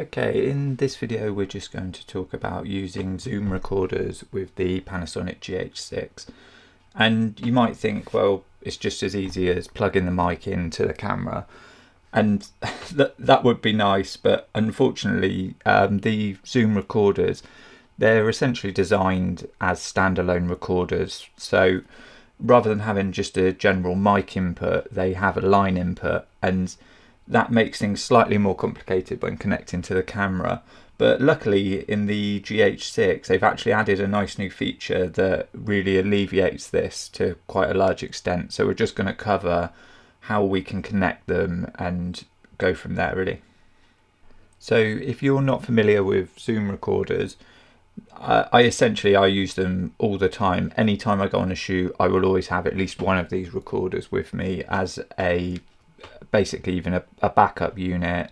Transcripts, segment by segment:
Okay, in this video we're just going to talk about using Zoom recorders with the Panasonic GH6. And you might think, well, it's just as easy as plugging the mic into the camera. And that would be nice, but unfortunately the Zoom recorders, they're essentially designed as standalone recorders. So rather than having just a general mic input, they have a line input, and that makes things slightly more complicated when connecting to the camera. But luckily in the GH6 they've actually added a nice new feature that really alleviates this to quite a large extent. So we're just going to cover how we can connect them and go from there really. So if you're not familiar with Zoom recorders, I use them all the time. Anytime I go on a shoot, I will always have at least one of these recorders with me as basically even a backup unit,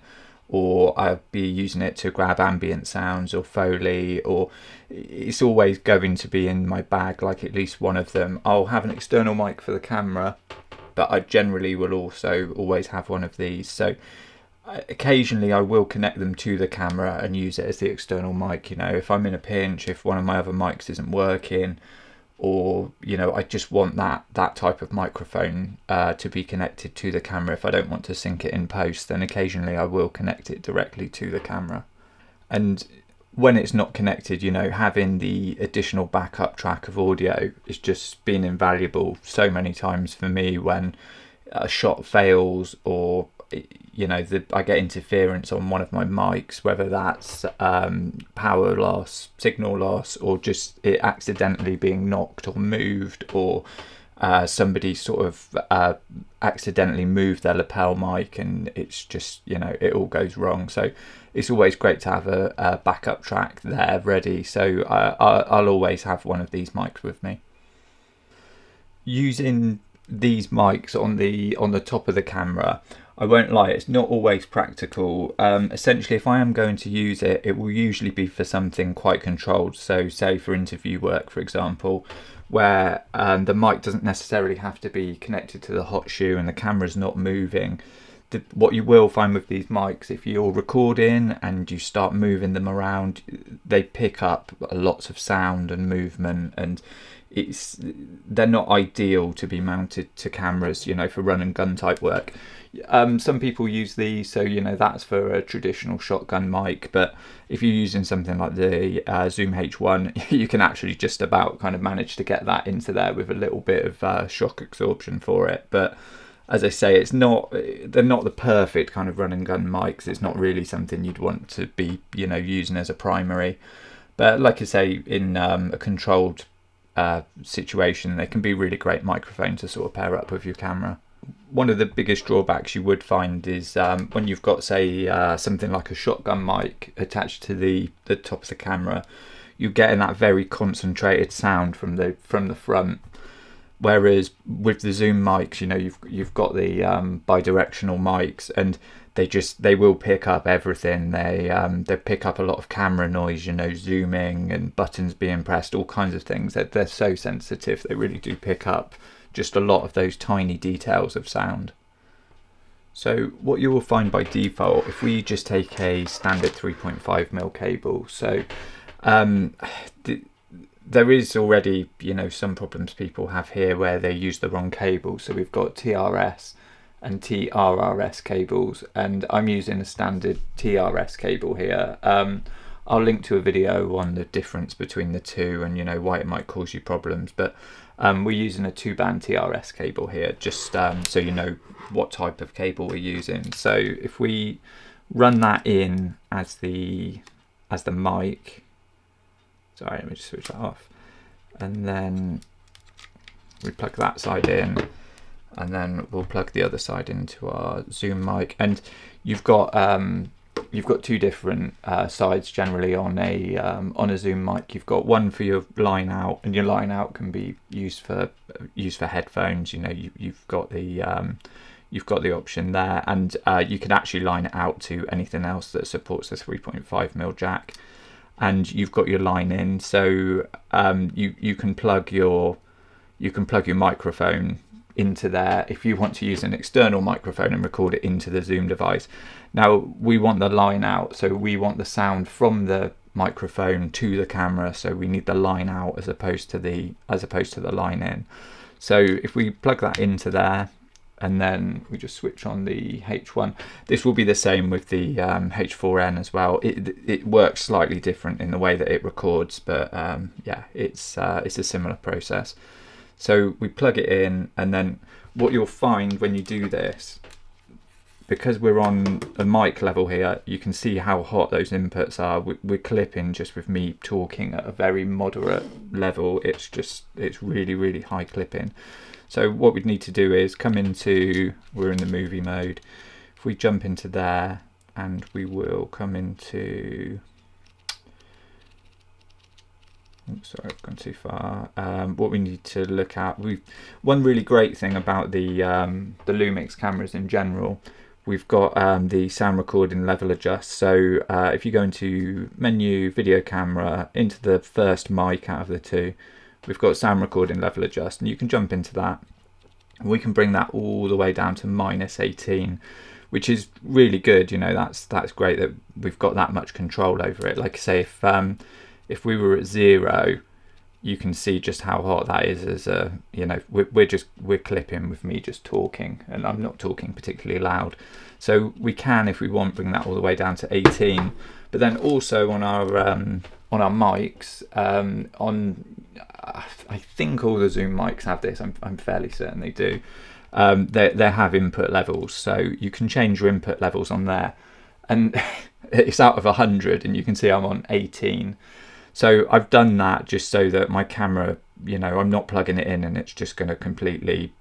or I'll be using it to grab ambient sounds or Foley, or it's always going to be in my bag, like at least one of them. I'll have an external mic for the camera, but I generally will also always have one of these. So occasionally I will connect them to the camera and use it as the external mic. You know, if I'm in a pinch, if one of my other mics isn't working, or I just want that type of microphone to be connected to the camera. If I don't want to sync it in post, then occasionally I will connect it directly to the camera. And when it's not connected, having the additional backup track of audio has just been invaluable so many times for me when a shot fails, or I get interference on one of my mics, whether that's power loss, signal loss, or just it accidentally being knocked or moved, or somebody sort of accidentally moved their lapel mic, and it's just, it all goes wrong. So it's always great to have a backup track there ready. So I'll always have one of these mics with me. Using these mics on the top of the camera, I won't lie, it's not always practical. Essentially, if I am going to use it, it will usually be for something quite controlled. So say for interview work, for example, where the mic doesn't necessarily have to be connected to the hot shoe and the camera's not moving. What you will find with these mics, if you're recording and you start moving them around, they pick up lots of sound and movement, and they're not ideal to be mounted to cameras, for run and gun type work. Some people use these, so that's for a traditional shotgun mic, but if you're using something like the Zoom H1, you can actually just about kind of manage to get that into there with a little bit of shock absorption for it. But as I say, they're not the perfect kind of run and gun mics. It's not really something you'd want to be using as a primary, but like I say, in a controlled situation, they can be really great microphones to sort of pair up with your camera. One of the biggest drawbacks you would find is when you've got, say, something like a shotgun mic attached to the top of the camera, you're getting that very concentrated sound from the front. Whereas with the Zoom mics, you've got the bidirectional mics, and they will pick up everything. They pick up a lot of camera noise, zooming and buttons being pressed, all kinds of things. They're so sensitive. They really do pick up just a lot of those tiny details of sound. So what you will find by default, if we just take a standard 3.5mm cable, so there is already some problems people have here where they use the wrong cable. So we've got TRS and TRRS cables, and I'm using a standard TRS cable here. I'll link to a video on the difference between the two and why it might cause you problems, but we're using a 2-band TRS cable here, just so you know what type of cable we're using. So if we run that in as the mic, sorry, let me just switch that off, and then we plug that side in, and then we'll plug the other side into our Zoom mic. And you've got two different sides generally on a Zoom mic. You've got one for your line out, and your line out can be used for headphones. You've got the option there, and you can actually line it out to anything else that supports the 3.5mm jack. And you've got your line in, so you can plug your microphone into there if you want to use an external microphone and record it into the Zoom device. Now we want the line out, so we want the sound from the microphone to the camera, so we need the line out as opposed to the line in. So if we plug that into there, and then we just switch on the H1. This will be the same with the H4n as well. It works slightly different in the way that it records, but yeah, it's a similar process. So we plug it in, and then what you'll find when you do this, because we're on a mic level here, you can see how hot those inputs are. We're clipping just with me talking at a very moderate level. It's really, really high clipping. So what we'd need to do is come into, we're in the movie mode. If we jump into there, and we will come into, oops, sorry, I've gone too far. What we need to look at, one really great thing about the Lumix cameras in general, we've got the sound recording level adjust. So if you go into menu, video camera, into the first mic out of the two, we've got sound recording level adjust, and you can jump into that. We can bring that all the way down to -18, which is really good. You know, that's great that we've got that much control over it. Like I say, if we were at 0, you can see just how hot that is. As a, you know, we're clipping with me just talking, and I'm not talking particularly loud. So we can, if we want, bring that all the way down to 18. But then also on our mics, I think all the Zoom mics have this. I'm fairly certain they do. They have input levels, so you can change your input levels on there, and it's out of 100, and you can see I'm on 18. So I've done that just so that my camera, you know, I'm not plugging it in and it's just going to completely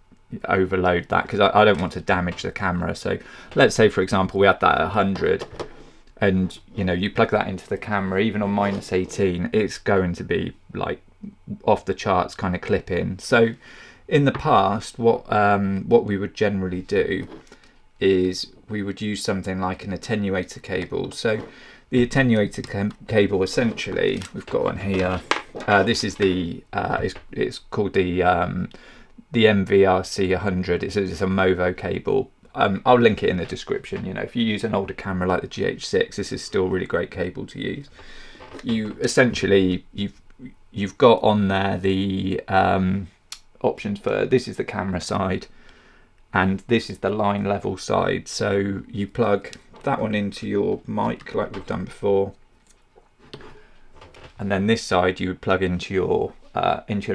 overload that, because I don't want to damage the camera. So let's say, for example, we had that at 100. And you know, you plug that into the camera, even on -18, it's going to be like off the charts kind of clipping. So in the past, what we would generally do is we would use something like an attenuator cable. So the attenuator cable, essentially, we've got one here. This is the it's called the MVRC 100. It's a MOVO cable. I'll link it in the description. You know, if you use an older camera like the GH6, this is still a really great cable to use. You essentially, you've got on there the options for, this is the camera side, and this is the line level side. So you plug that one into your mic like we've done before, and then this side you would plug into your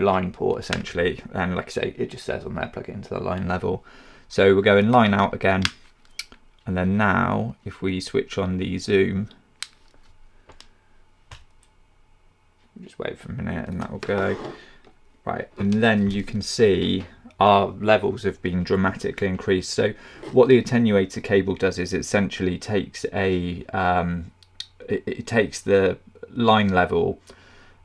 line port essentially. And like I say, it just says on there, plug it into the line level. So we're going line out again, and then now if we switch on the zoom, just wait for a minute and that will go. Right, and then you can see our levels have been dramatically increased. So what the attenuator cable does is it essentially takes it takes the line level,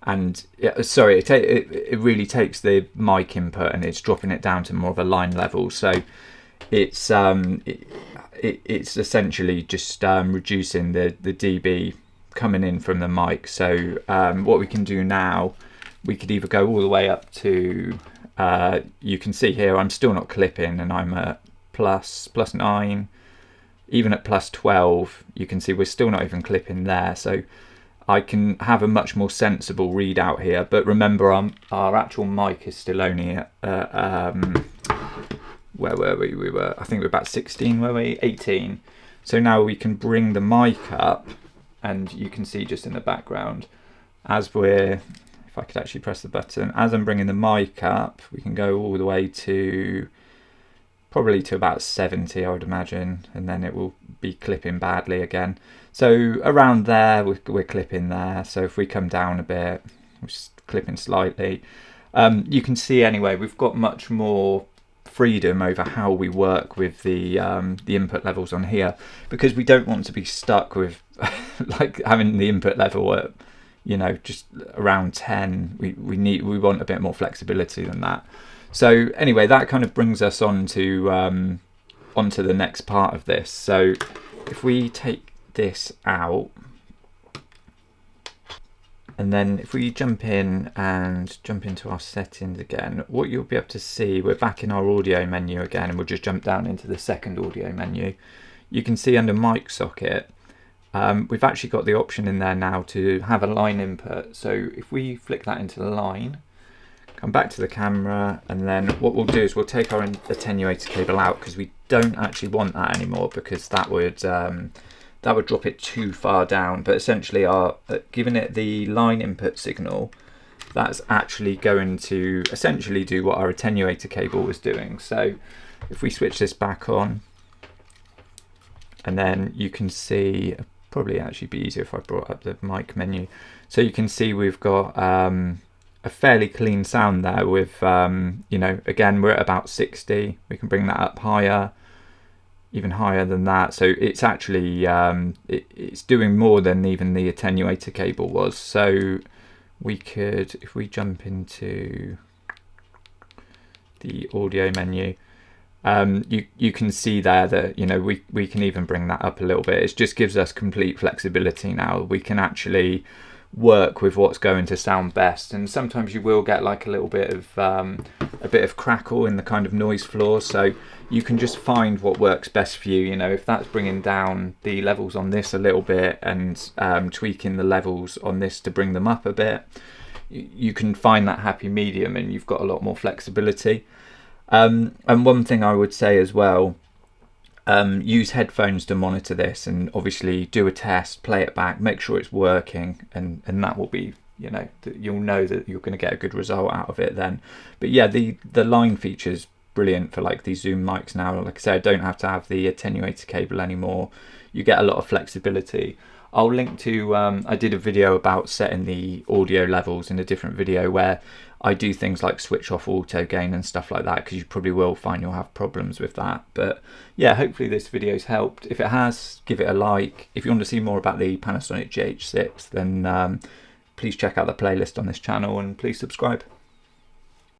and it really takes the mic input and it's dropping it down to more of a line level. So it's essentially just reducing the dB coming in from the mic. So what we can do now, we could either go all the way up to you can see here I'm still not clipping, and I'm at +9, even at +12 you can see we're still not even clipping there. So I can have a much more sensible readout here. But remember, our actual mic is still only at where were we? I think we're about 16, were we? 18. So now we can bring the mic up, and you can see just in the background, as if I could actually press the button, as I'm bringing the mic up, we can go all the way to probably to about 70, I would imagine, and then it will be clipping badly again. So around there, we're clipping there. So if we come down a bit, we're just clipping slightly. You can see anyway, we've got much more freedom over how we work with the input levels on here, because we don't want to be stuck with like having the input level at, you know, just around 10. We want a bit more flexibility than that. So anyway, that kind of brings us onto the next part of this. So if we take this out, And then if we jump in and jump into our settings again, what you'll be able to see, we're back in our audio menu again, and we'll just jump down into the second audio menu. You can see under mic socket, we've actually got the option in there now to have a line input. So if we flick that into the line, come back to the camera, and then what we'll do is we'll take our attenuator cable out, because we don't actually want that anymore, because that would drop it too far down. But essentially, giving it the line input signal, that's actually going to essentially do what our attenuator cable was doing. So if we switch this back on, and then you can see, probably actually be easier if I brought up the mic menu. So you can see we've got a fairly clean sound there with, you know, again, we're at about 60. We can bring that up higher, even higher than that. So it's actually, it's doing more than even the attenuator cable was. So we could, if we jump into the audio menu, you can see there that, you know, we can even bring that up a little bit. It just gives us complete flexibility now. We can actually work with what's going to sound best, and sometimes you will get like a little bit of crackle in the kind of noise floor, so you can just find what works best for you. You know, if that's bringing down the levels on this a little bit and tweaking the levels on this to bring them up a bit, you can find that happy medium, and you've got a lot more flexibility. And one thing I would say as well, use headphones to monitor this, and obviously do a test, play it back, make sure it's working, and that will be, you know, you'll know that you're going to get a good result out of it then. But yeah, the line feature's brilliant for like these Zoom mics now. Like I said, I don't have to have the attenuator cable anymore. You get a lot of flexibility. I'll link to, I did a video about setting the audio levels in a different video where I do things like switch off auto gain and stuff like that, because you probably will find you'll have problems with that. But yeah, hopefully this video's helped. If it has, give it a like. If you want to see more about the Panasonic GH6, then please check out the playlist on this channel, and please subscribe.